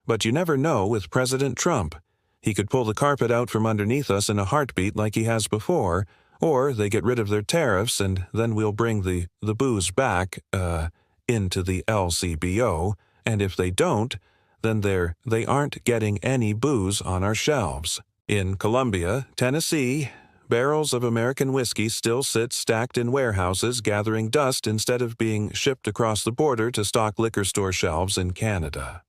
But you never know with President Trump. He could pull the carpet out from underneath us in a heartbeat like he has before, or they get rid of their tariffs and then we'll bring the booze back, into the LCBO, and if they don't, then they aren't getting any booze on our shelves. In Columbia, Tennessee, barrels of American whiskey still sit stacked in warehouses gathering dust instead of being shipped across the border to stock liquor store shelves in Canada.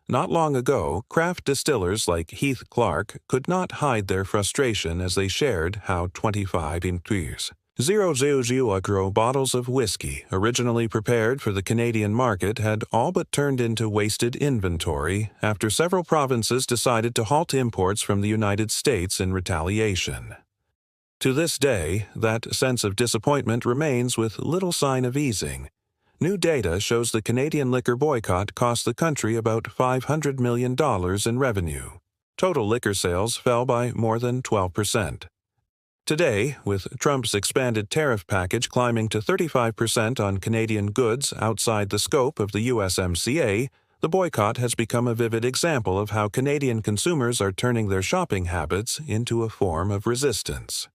Not long ago, craft distillers like Heath Clark could not hide their frustration as they shared how 25 0.000 bottles of whiskey, originally prepared for the Canadian market, had all but turned into wasted inventory after several provinces decided to halt imports from the United States in retaliation. To this day, that sense of disappointment remains with little sign of easing. New data shows the Canadian liquor boycott cost the country about $500 million in revenue. Total liquor sales fell by more than 12%. Today, with Trump's expanded tariff package climbing to 35% on Canadian goods outside the scope of the USMCA, the boycott has become a vivid example of how Canadian consumers are turning their shopping habits into a form of resistance.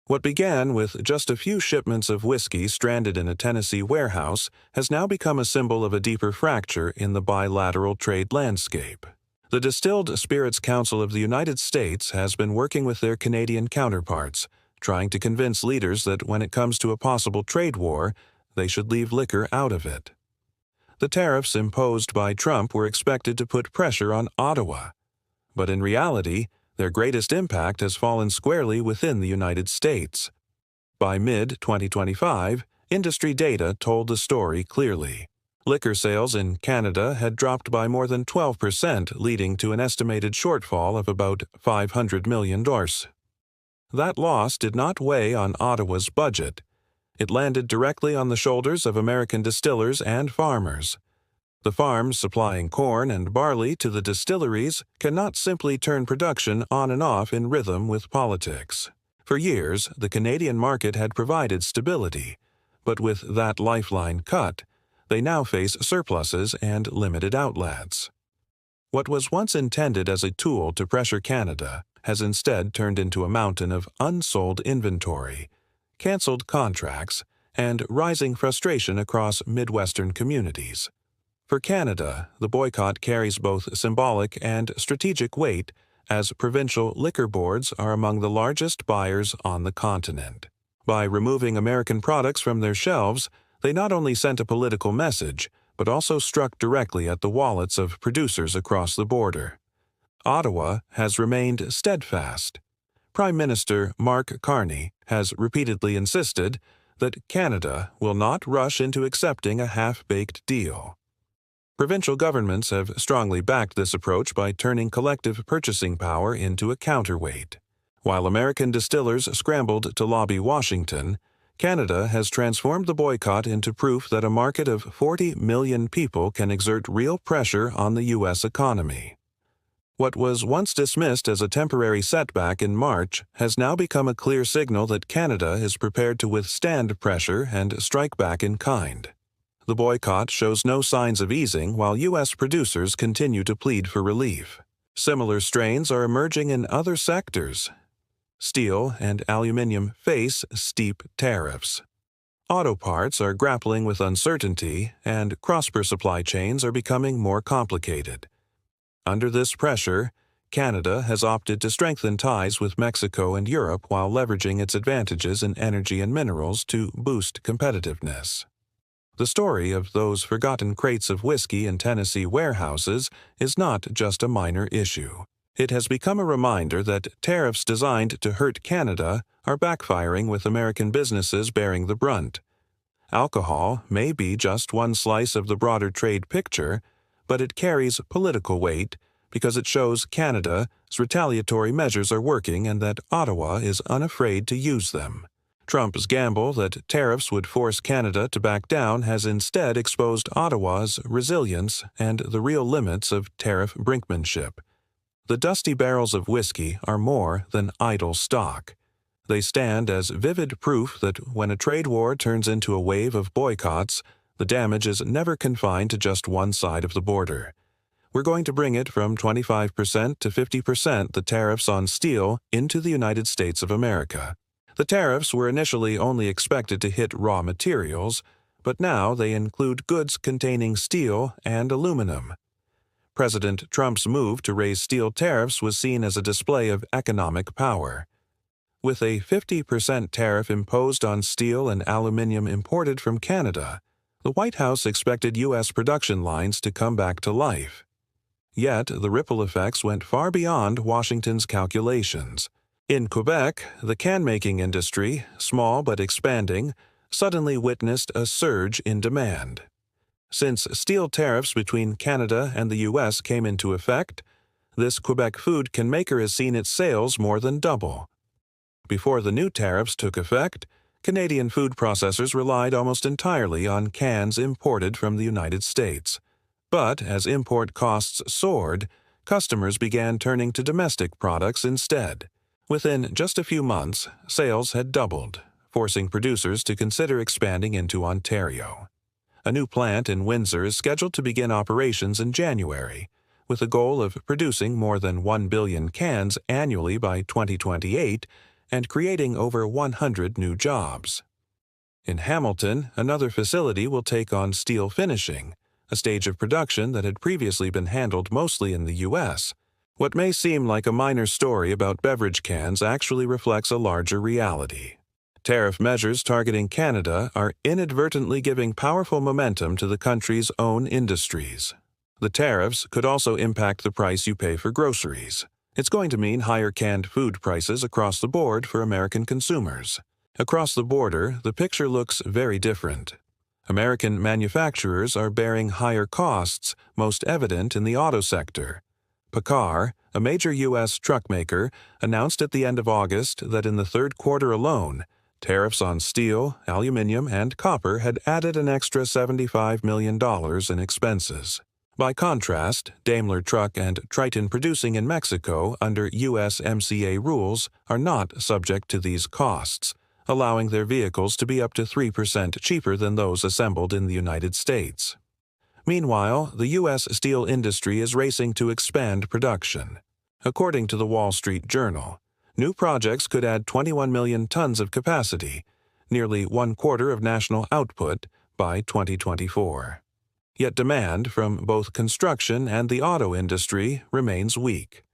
What began with just a few shipments of whiskey stranded in a Tennessee warehouse has now become a symbol of a deeper fracture in the bilateral trade landscape. The Distilled Spirits Council of the United States has been working with their Canadian counterparts, trying to convince leaders that when it comes to a possible trade war, they should leave liquor out of it. The tariffs imposed by Trump were expected to put pressure on Ottawa, but in reality, their greatest impact has fallen squarely within the United States. By mid-2025, industry data told the story clearly. Liquor sales in Canada had dropped by more than 12%, leading to an estimated shortfall of about $500 million. That loss did not weigh on Ottawa's budget. It landed directly on the shoulders of American distillers and farmers. The farms supplying corn and barley to the distilleries cannot simply turn production on and off in rhythm with politics. For years, the Canadian market had provided stability, but with that lifeline cut, they now face surpluses and limited outlets. What was once intended as a tool to pressure Canada has instead turned into a mountain of unsold inventory, canceled contracts, and rising frustration across Midwestern communities. For Canada, the boycott carries both symbolic and strategic weight, as provincial liquor boards are among the largest buyers on the continent. By removing American products from their shelves, they not only sent a political message, but also struck directly at the wallets of producers across the border. Ottawa has remained steadfast. Prime Minister Mark Carney has repeatedly insisted that Canada will not rush into accepting a half-baked deal. Provincial governments have strongly backed this approach by turning collective purchasing power into a counterweight. While American distillers scrambled to lobby Washington, Canada has transformed the boycott into proof that a market of 40 million people can exert real pressure on the U.S. economy. What was once dismissed as a temporary setback in March has now become a clear signal that Canada is prepared to withstand pressure and strike back in kind. The boycott shows no signs of easing while U.S. producers continue to plead for relief. Similar strains are emerging in other sectors. Steel and aluminum face steep tariffs. Auto parts are grappling with uncertainty, and cross-border supply chains are becoming more complicated. Under this pressure, Canada has opted to strengthen ties with Mexico and Europe while leveraging its advantages in energy and minerals to boost competitiveness. The story of those forgotten crates of whiskey in Tennessee warehouses is not just a minor issue. It has become a reminder that tariffs designed to hurt Canada are backfiring with American businesses bearing the brunt. Alcohol may be just one slice of the broader trade picture, but it carries political weight because it shows Canada's retaliatory measures are working and that Ottawa is unafraid to use them. Trump's gamble that tariffs would force Canada to back down has instead exposed Ottawa's resilience and the real limits of tariff brinkmanship. The dusty barrels of whiskey are more than idle stock. They stand as vivid proof that when a trade war turns into a wave of boycotts, the damage is never confined to just one side of the border. We're going to bring it from 25% to 50% the tariffs on steel into the United States of America. The tariffs were initially only expected to hit raw materials, but now they include goods containing steel and aluminum. President Trump's move to raise steel tariffs was seen as a display of economic power. With a 50% tariff imposed on steel and aluminum imported from Canada, the White House expected U.S. production lines to come back to life. Yet, the ripple effects went far beyond Washington's calculations. In Quebec, the can-making industry, small but expanding, suddenly witnessed a surge in demand. Since steel tariffs between Canada and the U.S. came into effect, this Quebec food can maker has seen its sales more than double. Before the new tariffs took effect, Canadian food processors relied almost entirely on cans imported from the United States. But as import costs soared, customers began turning to domestic products instead. Within just a few months, sales had doubled, forcing producers to consider expanding into Ontario. A new plant in Windsor is scheduled to begin operations in January, with a goal of producing more than 1 billion cans annually by 2028 and creating over 100 new jobs. In Hamilton, another facility will take on steel finishing, a stage of production that had previously been handled mostly in the U.S. What may seem like a minor story about beverage cans actually reflects a larger reality. Tariff measures targeting Canada are inadvertently giving powerful momentum to the country's own industries. The tariffs could also impact the price you pay for groceries. It's going to mean higher canned food prices across the board for American consumers. Across the border, the picture looks very different. American manufacturers are bearing higher costs, most evident in the auto sector. PACCAR, a major U.S. truck maker, announced at the end of August that in the third quarter alone, tariffs on steel, aluminum, and copper had added an extra $75 million in expenses. By contrast, Daimler Truck and Triton producing in Mexico under USMCA rules are not subject to these costs, allowing their vehicles to be up to 3% cheaper than those assembled in the United States. Meanwhile, the U.S. steel industry is racing to expand production. According to the Wall Street Journal, new projects could add 21 million tons of capacity, nearly 1/4 of national output, by 2024. Yet demand from both construction and the auto industry remains weak.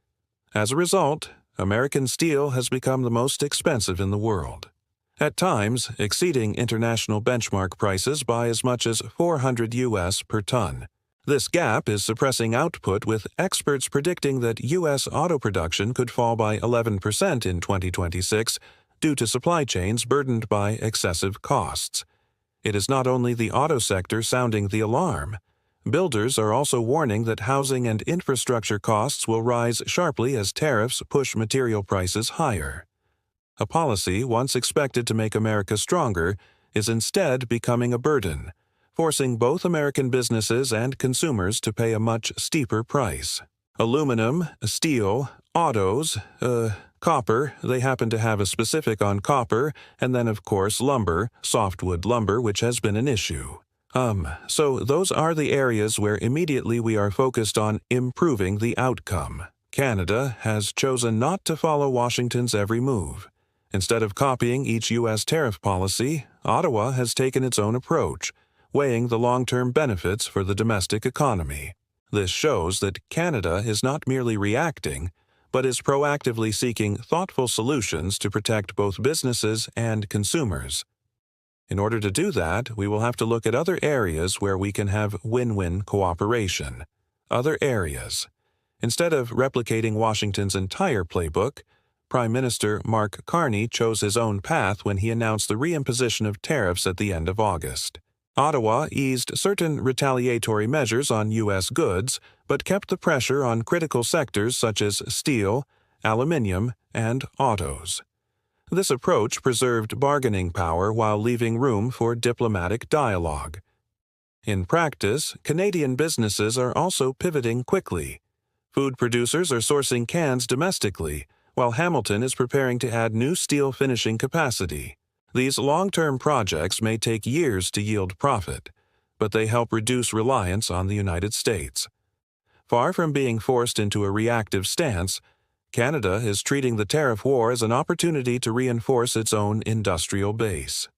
As a result, American steel has become the most expensive in the world, at times exceeding international benchmark prices by as much as $400 US per ton. This gap is suppressing output, with experts predicting that U.S. auto production could fall by 11% in 2026 due to supply chains burdened by excessive costs. It is not only the auto sector sounding the alarm. Builders are also warning that housing and infrastructure costs will rise sharply as tariffs push material prices higher. A policy once expected to make America stronger is instead becoming a burden, forcing both American businesses and consumers to pay a much steeper price. Aluminum, steel, autos, copper, they happen to have a specific on copper, and then of course lumber, softwood lumber, which has been an issue. So those are the areas where immediately we are focused on improving the outcome. Canada has chosen not to follow Washington's every move. Instead of copying each U.S. tariff policy, Ottawa has taken its own approach, weighing the long-term benefits for the domestic economy. This shows that Canada is not merely reacting, but is proactively seeking thoughtful solutions to protect both businesses and consumers. In order to do that, we will have to look at other areas where we can have win-win cooperation. Other areas. Instead of replicating Washington's entire playbook, Prime Minister Mark Carney chose his own path when he announced the reimposition of tariffs at the end of August. Ottawa eased certain retaliatory measures on U.S. goods, but kept the pressure on critical sectors such as steel, aluminum, and autos. This approach preserved bargaining power while leaving room for diplomatic dialogue. In practice, Canadian businesses are also pivoting quickly. Food producers are sourcing cans domestically, while Hamilton is preparing to add new steel finishing capacity. These long-term projects may take years to yield profit, but they help reduce reliance on the United States. Far from being forced into a reactive stance, Canada is treating the tariff war as an opportunity to reinforce its own industrial base.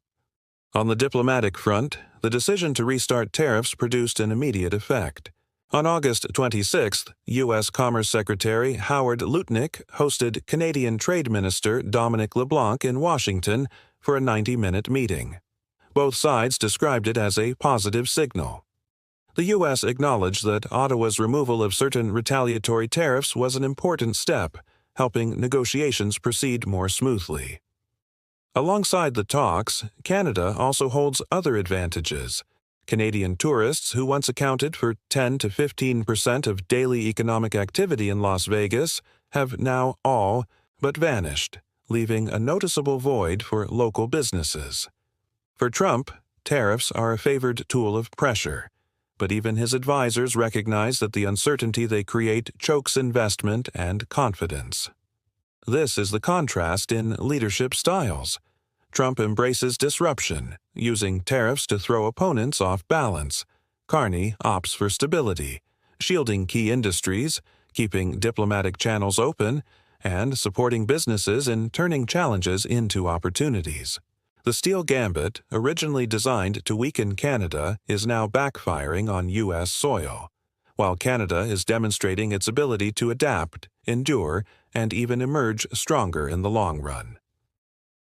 On the diplomatic front, the decision to restart tariffs produced an immediate effect. On August 26th, U.S. Commerce Secretary Howard Lutnick hosted Canadian Trade Minister Dominic LeBlanc in Washington for a 90-minute meeting. Both sides described it as a positive signal. The U.S. acknowledged that Ottawa's removal of certain retaliatory tariffs was an important step, helping negotiations proceed more smoothly. Alongside the talks, Canada also holds other advantages. Canadian tourists, who once accounted for 10 to 15% of daily economic activity in Las Vegas, have now all but vanished, leaving a noticeable void for local businesses. For Trump, tariffs are a favored tool of pressure, but even his advisors recognize that the uncertainty they create chokes investment and confidence. This is the contrast in leadership styles. Trump embraces disruption, using tariffs to throw opponents off balance. Carney opts for stability, shielding key industries, keeping diplomatic channels open, and supporting businesses in turning challenges into opportunities. The Steel Gambit, originally designed to weaken Canada, is now backfiring on U.S. soil, while Canada is demonstrating its ability to adapt, endure, and even emerge stronger in the long run.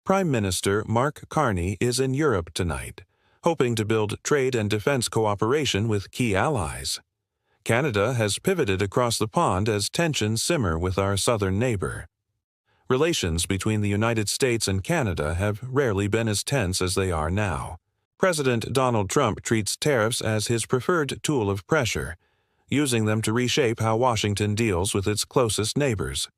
Prime Minister Mark Carney is in Europe tonight, hoping to build trade and defense cooperation with key allies. Canada has pivoted across the pond as tensions simmer with our southern neighbor. Relations between the United States and Canada have rarely been as tense as they are now. President Donald Trump treats tariffs as his preferred tool of pressure, using them to reshape how Washington deals with its closest neighbors.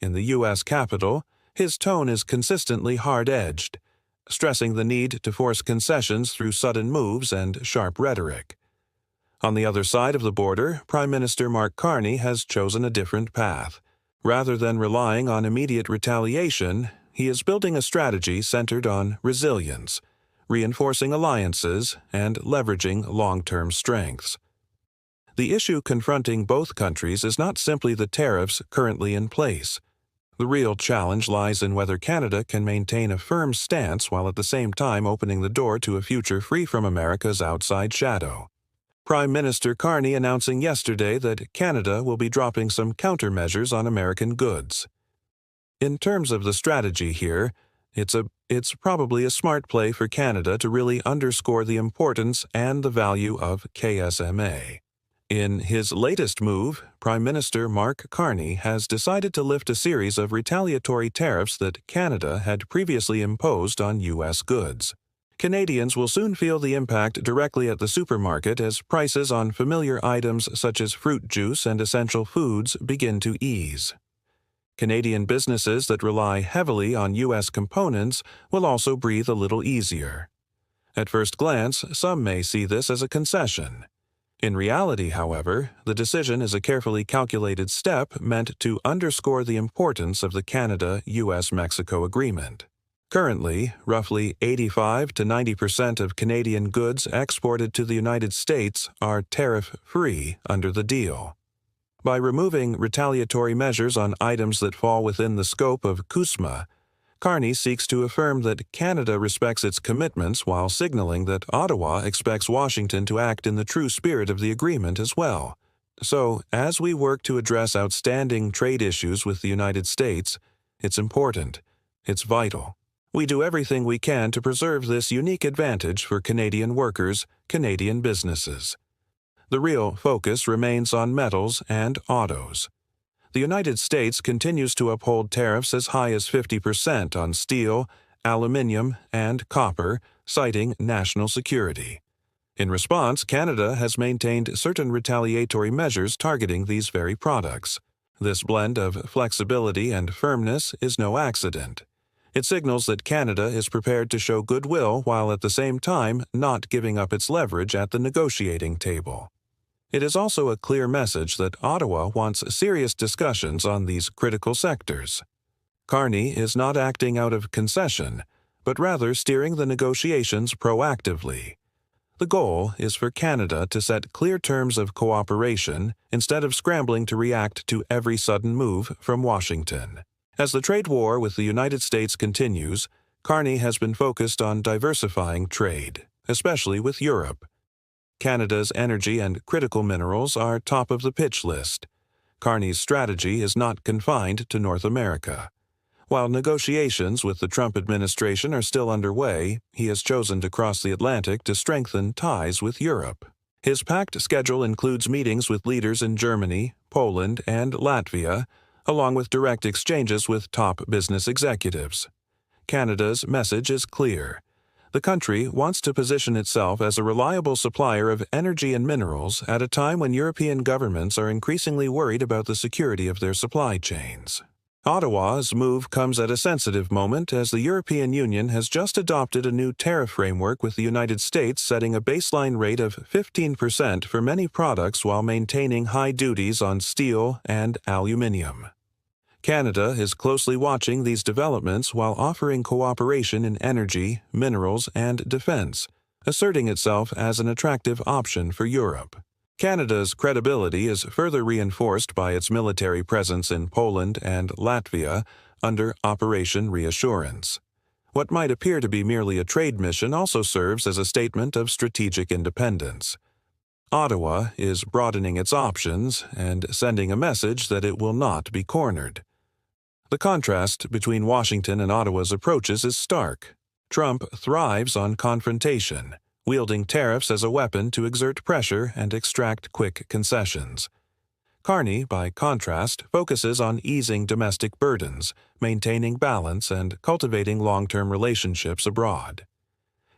In the U.S. Capitol, his tone is consistently hard-edged, stressing the need to force concessions through sudden moves and sharp rhetoric. On the other side of the border, Prime Minister Mark Carney has chosen a different path. Rather than relying on immediate retaliation, he is building a strategy centered on resilience, reinforcing alliances, and leveraging long-term strengths. The issue confronting both countries is not simply the tariffs currently in place. The real challenge lies in whether Canada can maintain a firm stance while at the same time opening the door to a future free from America's outside shadow. Prime Minister Carney announcing yesterday that Canada will be dropping some countermeasures on American goods. In terms of the strategy here, it's probably a smart play for Canada to really underscore the importance and the value of KSMA. In his latest move, Prime Minister Mark Carney has decided to lift a series of retaliatory tariffs that Canada had previously imposed on U.S. goods. Canadians will soon feel the impact directly at the supermarket as prices on familiar items such as fruit juice and essential foods begin to ease. Canadian businesses that rely heavily on U.S. components will also breathe a little easier. At first glance, some may see this as a concession. In reality, however, the decision is a carefully calculated step meant to underscore the importance of the Canada-US-Mexico Agreement. Currently, roughly 85 to 90% of Canadian goods exported to the United States are tariff-free under the deal. By removing retaliatory measures on items that fall within the scope of CUSMA, Carney seeks to affirm that Canada respects its commitments while signaling that Ottawa expects Washington to act in the true spirit of the agreement as well. So, as we work to address outstanding trade issues with the United States, it's important, it's vital. We do everything we can to preserve this unique advantage for Canadian workers, Canadian businesses. The real focus remains on metals and autos. The United States continues to uphold tariffs as high as 50% on steel, aluminum, and copper, citing national security. In response, Canada has maintained certain retaliatory measures targeting these very products. This blend of flexibility and firmness is no accident. It signals that Canada is prepared to show goodwill while at the same time not giving up its leverage at the negotiating table. It is also a clear message that Ottawa wants serious discussions on these critical sectors. Carney is not acting out of concession, but rather steering the negotiations proactively. The goal is for Canada to set clear terms of cooperation instead of scrambling to react to every sudden move from Washington. As the trade war with the United States continues, Carney has been focused on diversifying trade, especially with Europe. Canada's energy and critical minerals are top of the pitch list. Carney's strategy is not confined to North America. While negotiations with the Trump administration are still underway, he has chosen to cross the Atlantic to strengthen ties with Europe. His packed schedule includes meetings with leaders in Germany, Poland, and Latvia, along with direct exchanges with top business executives. Canada's message is clear. The country wants to position itself as a reliable supplier of energy and minerals at a time when European governments are increasingly worried about the security of their supply chains. Ottawa's move comes at a sensitive moment as the European Union has just adopted a new tariff framework with the United States setting a baseline rate of 15% for many products while maintaining high duties on steel and aluminium. Canada is closely watching these developments while offering cooperation in energy, minerals, and defense, asserting itself as an attractive option for Europe. Canada's credibility is further reinforced by its military presence in Poland and Latvia under Operation Reassurance. What might appear to be merely a trade mission also serves as a statement of strategic independence. Ottawa is broadening its options and sending a message that it will not be cornered. The contrast between Washington and Ottawa's approaches is stark. Trump thrives on confrontation, wielding tariffs as a weapon to exert pressure and extract quick concessions. Carney, by contrast, focuses on easing domestic burdens, maintaining balance, and cultivating long-term relationships abroad.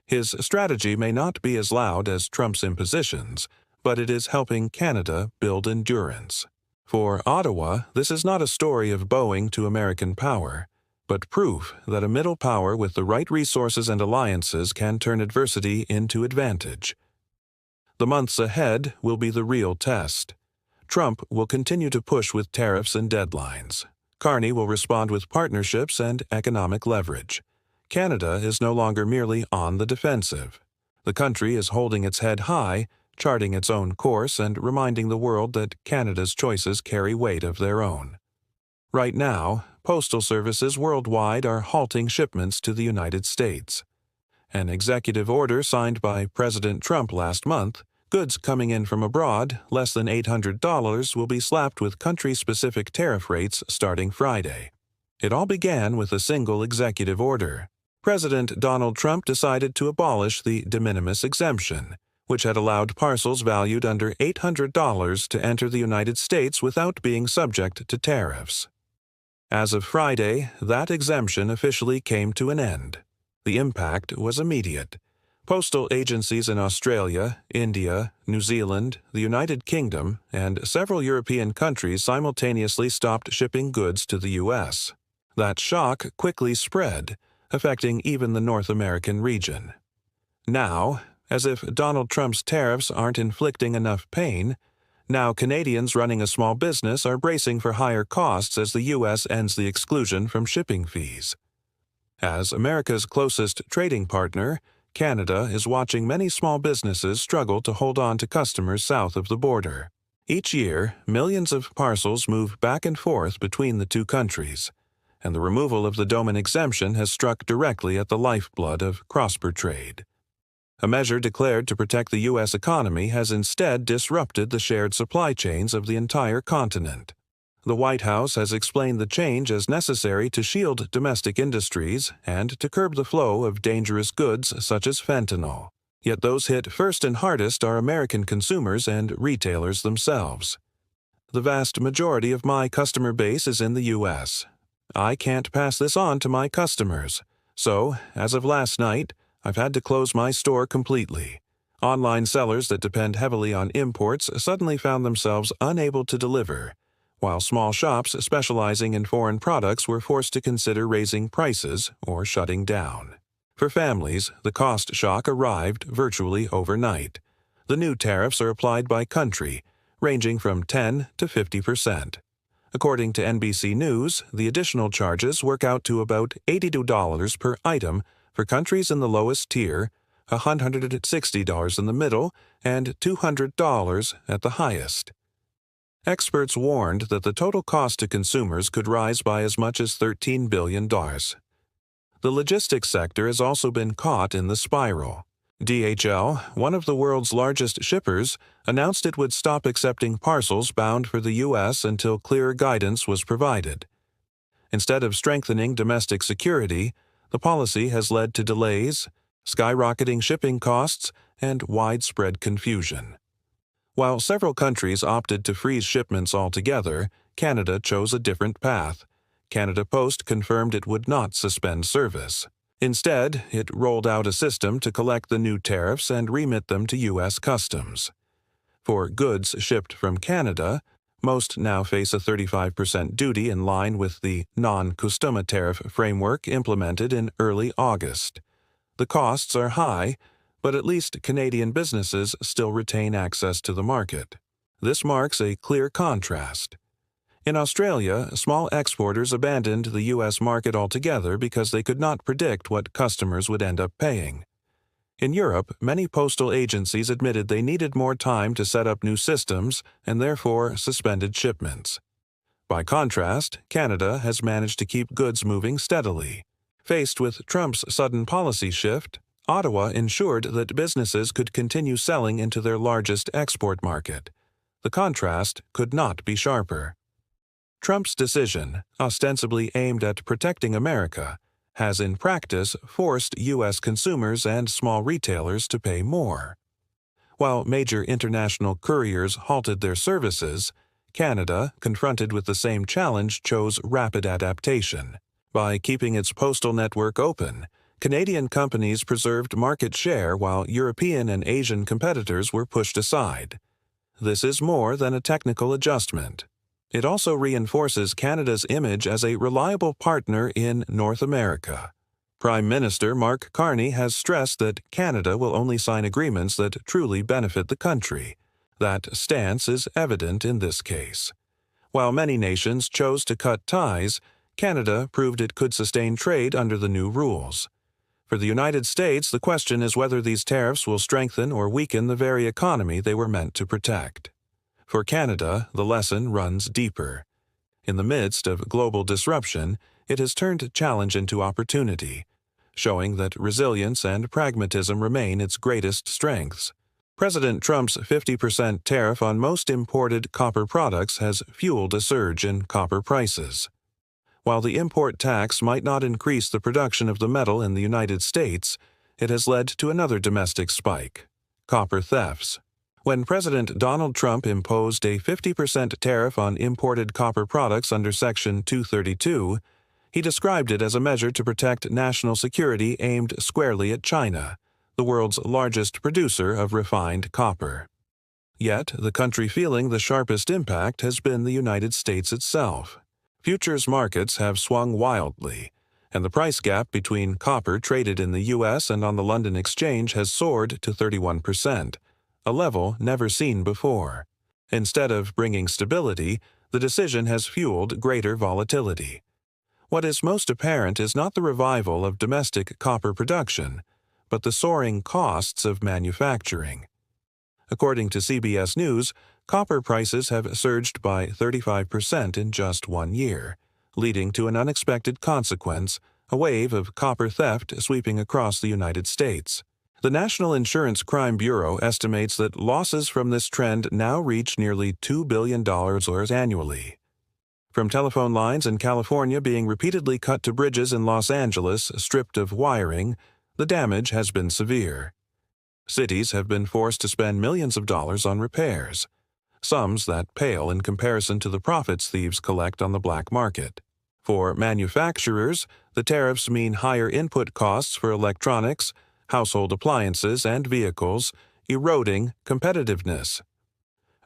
His strategy may not be as loud as Trump's impositions, but it is helping Canada build endurance. For Ottawa, this is not a story of bowing to American power, but proof that a middle power with the right resources and alliances can turn adversity into advantage. The months ahead will be the real test. Trump will continue to push with tariffs and deadlines. Carney will respond with partnerships and economic leverage. Canada is no longer merely on the defensive. The country is holding its head high, charting its own course and reminding the world that Canada's choices carry weight of their own. Right now, postal services worldwide are halting shipments to the United States. An executive order signed by President Trump last month, goods coming in from abroad less than $800 will be slapped with country-specific tariff rates starting Friday. It all began with a single executive order. President Donald Trump decided to abolish the de minimis exemption, which had allowed parcels valued under $800 to enter the United States without being subject to tariffs. As of Friday, that exemption officially came to an end. The impact was immediate. Postal agencies in Australia, India, New Zealand, the United Kingdom, and several European countries simultaneously stopped shipping goods to the U.S. That shock quickly spread, affecting even the North American region. Now, as if Donald Trump's tariffs aren't inflicting enough pain, now Canadians running a small business are bracing for higher costs as the U.S. ends the exclusion from shipping fees. As America's closest trading partner, Canada is watching many small businesses struggle to hold on to customers south of the border. Each year, millions of parcels move back and forth between the two countries, and the removal of the Doman exemption has struck directly at the lifeblood of cross-border trade. A measure declared to protect the U.S. economy has instead disrupted the shared supply chains of the entire continent. The White House has explained the change as necessary to shield domestic industries and to curb the flow of dangerous goods such as fentanyl. Yet those hit first and hardest are American consumers and retailers themselves. The vast majority of my customer base is in the U.S. I can't pass this on to my customers, so, as of last night, I've had to close my store completely. Online sellers that depend heavily on imports suddenly found themselves unable to deliver, while small shops specializing in foreign products were forced to consider raising prices or shutting down. For families, the cost shock arrived virtually overnight. The new tariffs are applied by country, ranging from 10 to 50%. According to NBC News, the additional charges work out to about $82 per item for countries in the lowest tier, $160 in the middle, and $200 at the highest. Experts warned that the total cost to consumers could rise by as much as $13 billion. The logistics sector has also been caught in the spiral. DHL, one of the world's largest shippers, announced it would stop accepting parcels bound for the U.S. until clearer guidance was provided. Instead of strengthening domestic security, the policy has led to delays, skyrocketing shipping costs, and widespread confusion. While several countries opted to freeze shipments altogether, Canada chose a different path. Canada Post confirmed it would not suspend service. Instead, it rolled out a system to collect the new tariffs and remit them to U.S. Customs. For goods shipped from Canada, most now face a 35% duty in line with the non-customa tariff framework implemented in early August. The costs are high, but at least Canadian businesses still retain access to the market. This marks a clear contrast. In Australia, small exporters abandoned the U.S. market altogether because they could not predict what customers would end up paying. In Europe, many postal agencies admitted they needed more time to set up new systems and therefore suspended shipments. By contrast, Canada has managed to keep goods moving steadily. Faced with Trump's sudden policy shift, Ottawa ensured that businesses could continue selling into their largest export market. The contrast could not be sharper. Trump's decision, ostensibly aimed at protecting America, has in practice forced U.S. consumers and small retailers to pay more. While major international couriers halted their services, Canada, confronted with the same challenge, chose rapid adaptation. By keeping its postal network open, Canadian companies preserved market share while European and Asian competitors were pushed aside. This is more than a technical adjustment. It also reinforces Canada's image as a reliable partner in North America. Prime Minister Mark Carney has stressed that Canada will only sign agreements that truly benefit the country. That stance is evident in this case. While many nations chose to cut ties, Canada proved it could sustain trade under the new rules. For the United States, the question is whether these tariffs will strengthen or weaken the very economy they were meant to protect. For Canada, the lesson runs deeper. In the midst of global disruption, it has turned challenge into opportunity, showing that resilience and pragmatism remain its greatest strengths. President Trump's 50% tariff on most imported copper products has fueled a surge in copper prices. While the import tax might not increase the production of the metal in the United States, it has led to another domestic spike: copper thefts. When President Donald Trump imposed a 50% tariff on imported copper products under Section 232, he described it as a measure to protect national security aimed squarely at China, the world's largest producer of refined copper. Yet, the country feeling the sharpest impact has been the United States itself. Futures markets have swung wildly, and the price gap between copper traded in the U.S. and on the London Exchange has soared to 31%. A level never seen before. Instead of bringing stability, the decision has fueled greater volatility. What is most apparent is not the revival of domestic copper production, but the soaring costs of manufacturing. According to CBS News, copper prices have surged by 35% in just 1 year, leading to an unexpected consequence: a wave of copper theft sweeping across the United States. The National Insurance Crime Bureau estimates that losses from this trend now reach nearly $2 billion annually. From telephone lines in California being repeatedly cut to bridges in Los Angeles stripped of wiring, the damage has been severe. Cities have been forced to spend millions of dollars on repairs, sums that pale in comparison to the profits thieves collect on the black market. For manufacturers, the tariffs mean higher input costs for electronics, household appliances, and vehicles, eroding competitiveness.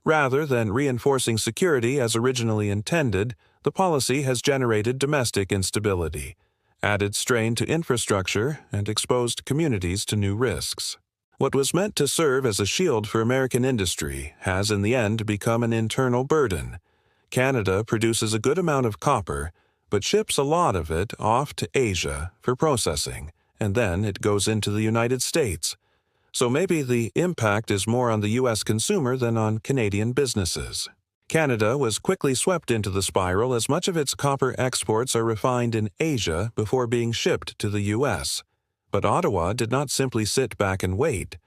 Rather than reinforcing security as originally intended, the policy has generated domestic instability, added strain to infrastructure, and exposed communities to new risks. What was meant to serve as a shield for American industry has in the end become an internal burden. Canada produces a good amount of copper, but ships a lot of it off to Asia for processing, and then it goes into the United States, So maybe the impact is more on the U.S. consumer than on Canadian businesses. Canada was quickly swept into the spiral as much of its copper exports are refined in Asia before being shipped to the U.S. But Ottawa did not simply sit back and wait.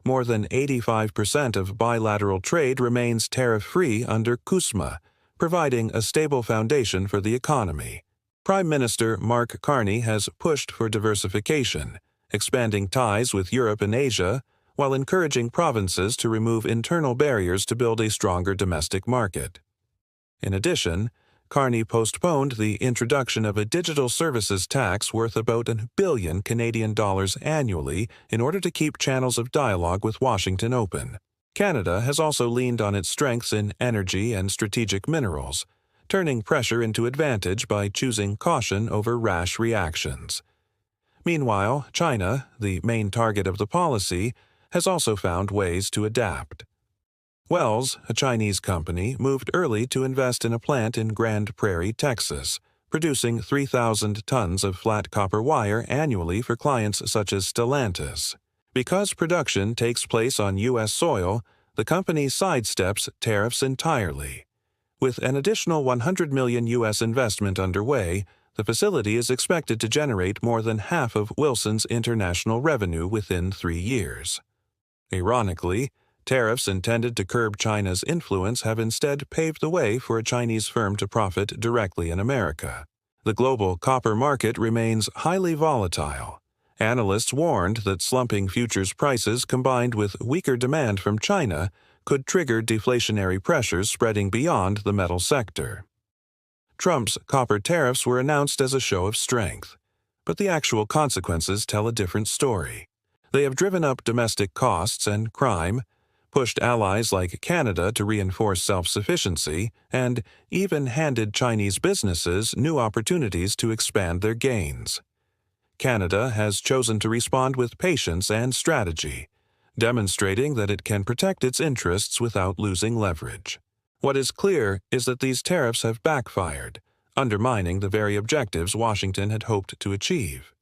More than 85% of bilateral trade remains tariff-free under CUSMA, providing a stable foundation for the economy. Prime Minister Mark Carney has pushed for diversification, expanding ties with Europe and Asia, while encouraging provinces to remove internal barriers to build a stronger domestic market. In addition, Carney postponed the introduction of a digital services tax worth about $1 billion Canadian dollars annually in order to keep channels of dialogue with Washington open. Canada has also leaned on its strengths in energy and strategic minerals, turning pressure into advantage by choosing caution over rash reactions. Meanwhile, China, the main target of the policy, has also found ways to adapt. Wells, a Chinese company, moved early to invest in a plant in Grand Prairie, Texas, producing 3,000 tons of flat copper wire annually for clients such as Stellantis. Because production takes place on U.S. soil, the company sidesteps tariffs entirely. With an additional $100 million U.S. investment underway, the facility is expected to generate more than half of Wilson's international revenue within 3 years. Ironically, tariffs intended to curb China's influence have instead paved the way for a Chinese firm to profit directly in America. The global copper market remains highly volatile. Analysts warned that slumping futures prices combined with weaker demand from China could trigger deflationary pressures spreading beyond the metal sector. Trump's copper tariffs were announced as a show of strength, but the actual consequences tell a different story. They have driven up domestic costs and crime, pushed allies like Canada to reinforce self-sufficiency, and even handed Chinese businesses new opportunities to expand their gains. Canada has chosen to respond with patience and strategy, demonstrating that it can protect its interests without losing leverage. What is clear is that these tariffs have backfired, undermining the very objectives Washington had hoped to achieve.